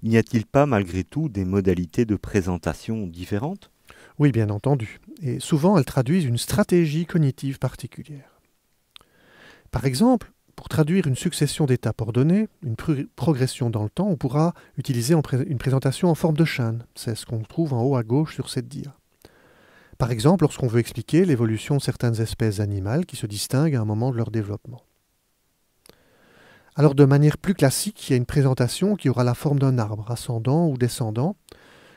N'y a-t-il pas malgré tout des modalités de présentation différentes? Oui, bien entendu. Et souvent, elles traduisent une stratégie cognitive particulière. Par exemple, pour traduire une succession d'étapes ordonnées, une progression dans le temps, on pourra utiliser une présentation en forme de chaîne. C'est ce qu'on trouve en haut à gauche sur cette dia. Par exemple, lorsqu'on veut expliquer l'évolution de certaines espèces animales qui se distinguent à un moment de leur développement. Alors, de manière plus classique, il y a une présentation qui aura la forme d'un arbre, ascendant ou descendant,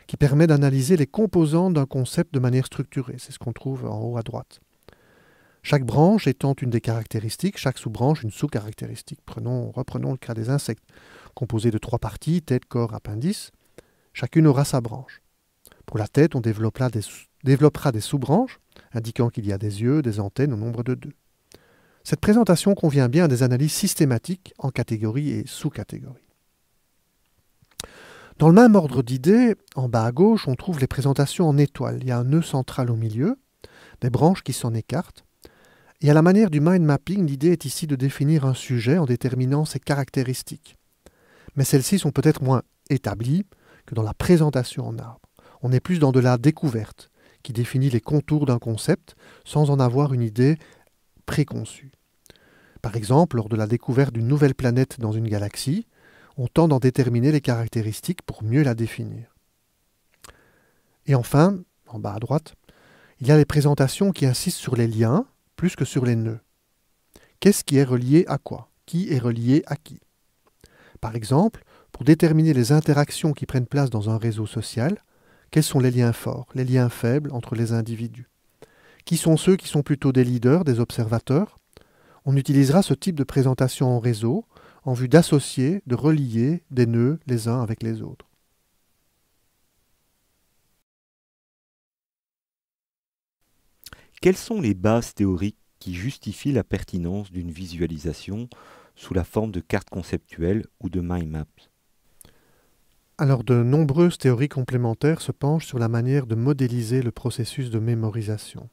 qui permet d'analyser les composantes d'un concept de manière structurée. C'est ce qu'on trouve en haut à droite. Chaque branche étant une des caractéristiques, chaque sous-branche une sous-caractéristique. Reprenons le cas des insectes. Composés de 3 parties, tête, corps, appendice, chacune aura sa branche. Pour la tête, on développera des sous-branches, indiquant qu'il y a des yeux, des antennes au nombre de 2. Cette présentation convient bien à des analyses systématiques en catégories et sous-catégories. Dans le même ordre d'idées, en bas à gauche, on trouve les présentations en étoiles. Il y a un nœud central au milieu, des branches qui s'en écartent. Et à la manière du mind mapping, l'idée est ici de définir un sujet en déterminant ses caractéristiques. Mais celles-ci sont peut-être moins établies que dans la présentation en arbre. On est plus dans de la découverte, qui définit les contours d'un concept sans en avoir une idée préconçue. Par exemple, lors de la découverte d'une nouvelle planète dans une galaxie, on tente d'en déterminer les caractéristiques pour mieux la définir. Et enfin, en bas à droite, il y a les présentations qui insistent sur les liens plus que sur les nœuds. Qu'est-ce qui est relié à quoi? Qui est relié à qui? Par exemple, pour déterminer les interactions qui prennent place dans un réseau social, quels sont les liens forts, les liens faibles entre les individus? Qui sont ceux qui sont plutôt des leaders, des observateurs? On utilisera ce type de présentation en réseau en vue d'associer, de relier des nœuds les uns avec les autres. Quelles sont les bases théoriques qui justifient la pertinence d'une visualisation sous la forme de cartes conceptuelles ou de mind maps? Alors, de nombreuses théories complémentaires se penchent sur la manière de modéliser le processus de mémorisation.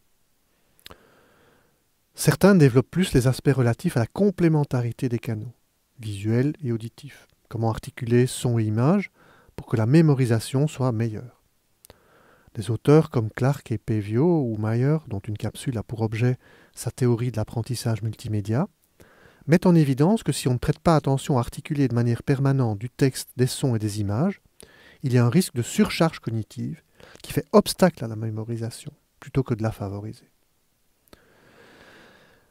Certains développent plus les aspects relatifs à la complémentarité des canaux, visuels et auditifs. Comment articuler son et image pour que la mémorisation soit meilleure. Des auteurs comme Clark et Pevio ou Mayer, dont une capsule a pour objet sa théorie de l'apprentissage multimédia, mettent en évidence que si on ne prête pas attention à articuler de manière permanente du texte, des sons et des images, il y a un risque de surcharge cognitive qui fait obstacle à la mémorisation, plutôt que de la favoriser.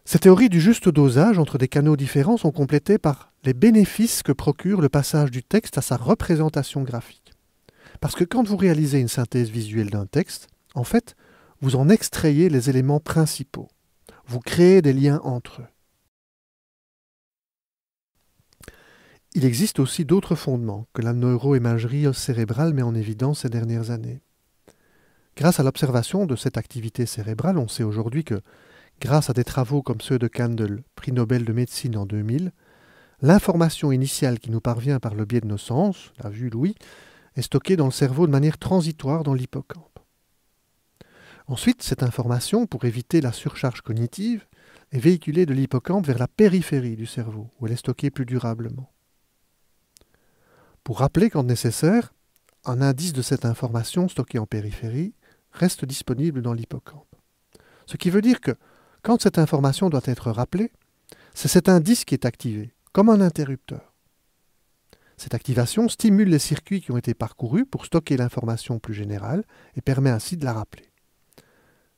Ces théories du juste dosage entre des canaux différents sont complétées par les bénéfices que procure le passage du texte à sa représentation graphique. Parce que quand vous réalisez une synthèse visuelle d'un texte, en fait, vous en extrayez les éléments principaux. Vous créez des liens entre eux. Il existe aussi d'autres fondements que la neuroimagerie cérébrale met en évidence ces dernières années. Grâce à l'observation de cette activité cérébrale, on sait aujourd'hui que, grâce à des travaux comme ceux de Kandel, prix Nobel de médecine en 2000, l'information initiale qui nous parvient par le biais de nos sens, la vue, l'ouïe, est stockée dans le cerveau de manière transitoire dans l'hippocampe. Ensuite, cette information, pour éviter la surcharge cognitive, est véhiculée de l'hippocampe vers la périphérie du cerveau, où elle est stockée plus durablement. Pour rappeler quand nécessaire, un indice de cette information stockée en périphérie reste disponible dans l'hippocampe. Ce qui veut dire que, quand cette information doit être rappelée, c'est cet indice qui est activé, comme un interrupteur. Cette activation stimule les circuits qui ont été parcourus pour stocker l'information plus générale et permet ainsi de la rappeler.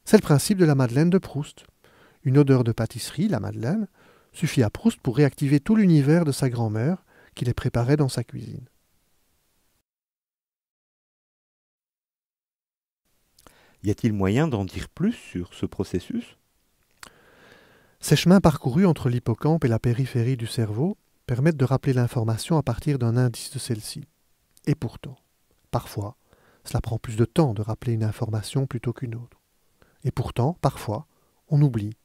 C'est le principe de la Madeleine de Proust. Une odeur de pâtisserie, la Madeleine, suffit à Proust pour réactiver tout l'univers de sa grand-mère qui les préparait dans sa cuisine. Y a-t-il moyen d'en dire plus sur ce processus? Ces chemins parcourus entre l'hippocampe et la périphérie du cerveau permettent de rappeler l'information à partir d'un indice de celle-ci. Et pourtant, parfois, cela prend plus de temps de rappeler une information plutôt qu'une autre. Et pourtant, parfois, on oublie,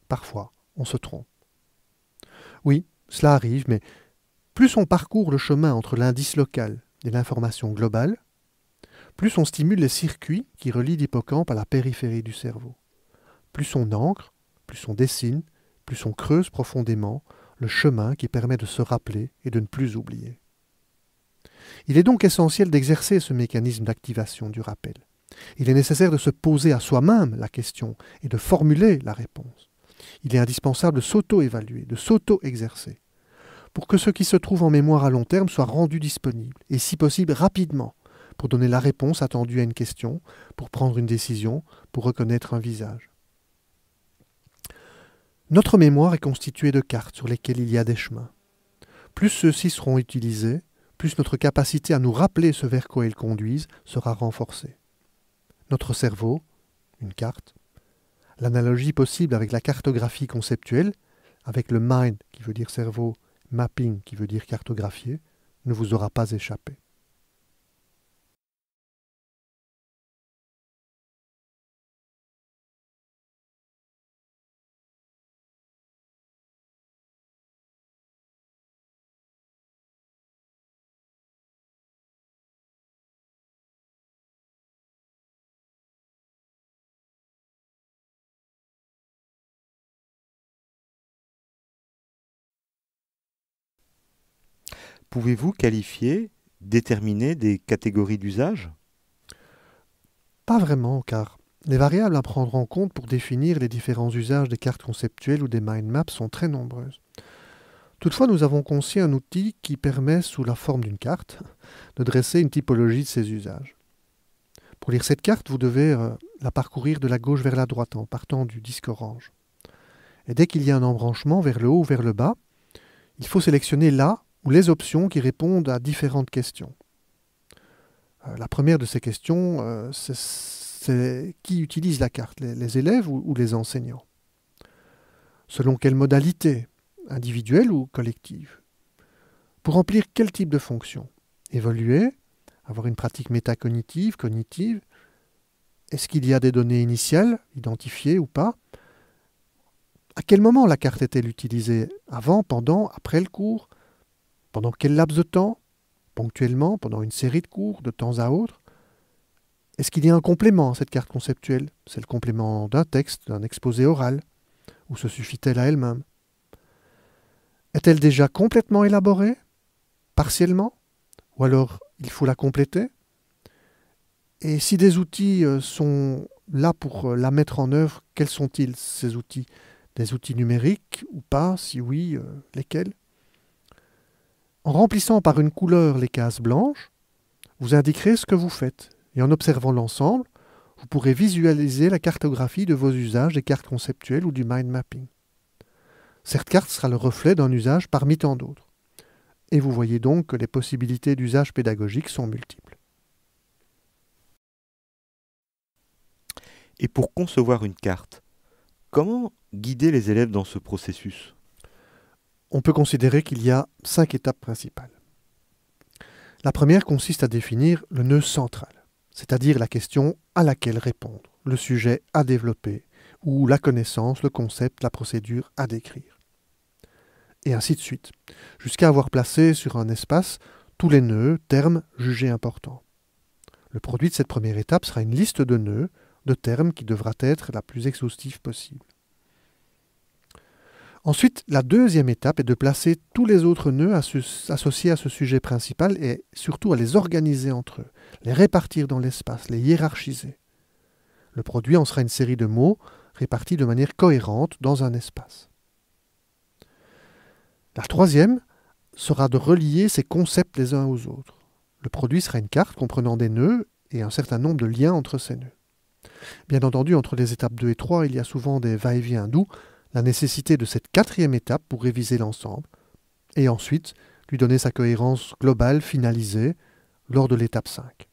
parfois, on se trompe. Oui, cela arrive, mais plus on parcourt le chemin entre l'indice local et l'information globale, plus on stimule les circuits qui relient l'hippocampe à la périphérie du cerveau. Plus on ancre, plus on dessine, plus on creuse profondément le chemin qui permet de se rappeler et de ne plus oublier. Il est donc essentiel d'exercer ce mécanisme d'activation du rappel. Il est nécessaire de se poser à soi-même la question et de formuler la réponse. Il est indispensable de s'auto-évaluer, de s'auto-exercer, pour que ce qui se trouve en mémoire à long terme soit rendu disponible, et si possible rapidement, pour donner la réponse attendue à une question, pour prendre une décision, pour reconnaître un visage. Notre mémoire est constituée de cartes sur lesquelles il y a des chemins. Plus ceux-ci seront utilisés, plus notre capacité à nous rappeler ce vers quoi ils conduisent sera renforcée. Notre cerveau, une carte, l'analogie possible avec la cartographie conceptuelle, avec le mind qui veut dire cerveau, mapping qui veut dire cartographier, ne vous aura pas échappé. Pouvez-vous qualifier, déterminer des catégories d'usage? Pas vraiment, car les variables à prendre en compte pour définir les différents usages des cartes conceptuelles ou des mind maps sont très nombreuses. Toutefois, nous avons conçu un outil qui permet, sous la forme d'une carte, de dresser une typologie de ces usages. Pour lire cette carte, vous devez la parcourir de la gauche vers la droite en partant du disque orange. Et dès qu'il y a un embranchement vers le haut ou vers le bas, il faut sélectionner là ou les options qui répondent à différentes questions. La première de ces questions, c'est qui utilise la carte, les élèves ou les enseignants? Selon quelle modalité, individuelle ou collective? Pour remplir quel type de fonction? Évoluer, avoir une pratique métacognitive, cognitive? Est-ce qu'il y a des données initiales, identifiées ou pas? À quel moment la carte est-elle utilisée? Avant, pendant, après le cours? Pendant quel laps de temps? Ponctuellement, pendant une série de cours, de temps à autre? Est-ce qu'il y a un complément à cette carte conceptuelle? C'est le complément d'un texte, d'un exposé oral? Ou se suffit-elle à elle-même? Est-elle déjà complètement élaborée? Partiellement? Ou alors il faut la compléter? Et si des outils sont là pour la mettre en œuvre, quels sont-ils ces outils? Des outils numériques ou pas? Si oui, lesquels? En remplissant par une couleur les cases blanches, vous indiquerez ce que vous faites. Et en observant l'ensemble, vous pourrez visualiser la cartographie de vos usages des cartes conceptuelles ou du mind mapping. Cette carte sera le reflet d'un usage parmi tant d'autres. Et vous voyez donc que les possibilités d'usage pédagogique sont multiples. Et pour concevoir une carte, comment guider les élèves dans ce processus? On peut considérer qu'il y a 5 étapes principales. La première consiste à définir le nœud central, c'est-à-dire la question à laquelle répondre, le sujet à développer, ou la connaissance, le concept, la procédure à décrire. Et ainsi de suite, jusqu'à avoir placé sur un espace tous les nœuds, termes jugés importants. Le produit de cette première étape sera une liste de nœuds, de termes qui devra être la plus exhaustive possible. Ensuite, la deuxième étape est de placer tous les autres nœuds associés à ce sujet principal et surtout à les organiser entre eux, les répartir dans l'espace, les hiérarchiser. Le produit en sera une série de mots répartis de manière cohérente dans un espace. La troisième sera de relier ces concepts les uns aux autres. Le produit sera une carte comprenant des nœuds et un certain nombre de liens entre ces nœuds. Bien entendu, entre les étapes 2 et 3, il y a souvent des va-et-vient, d'où la nécessité de cette quatrième étape pour réviser l'ensemble et ensuite lui donner sa cohérence globale finalisée lors de l'étape 5.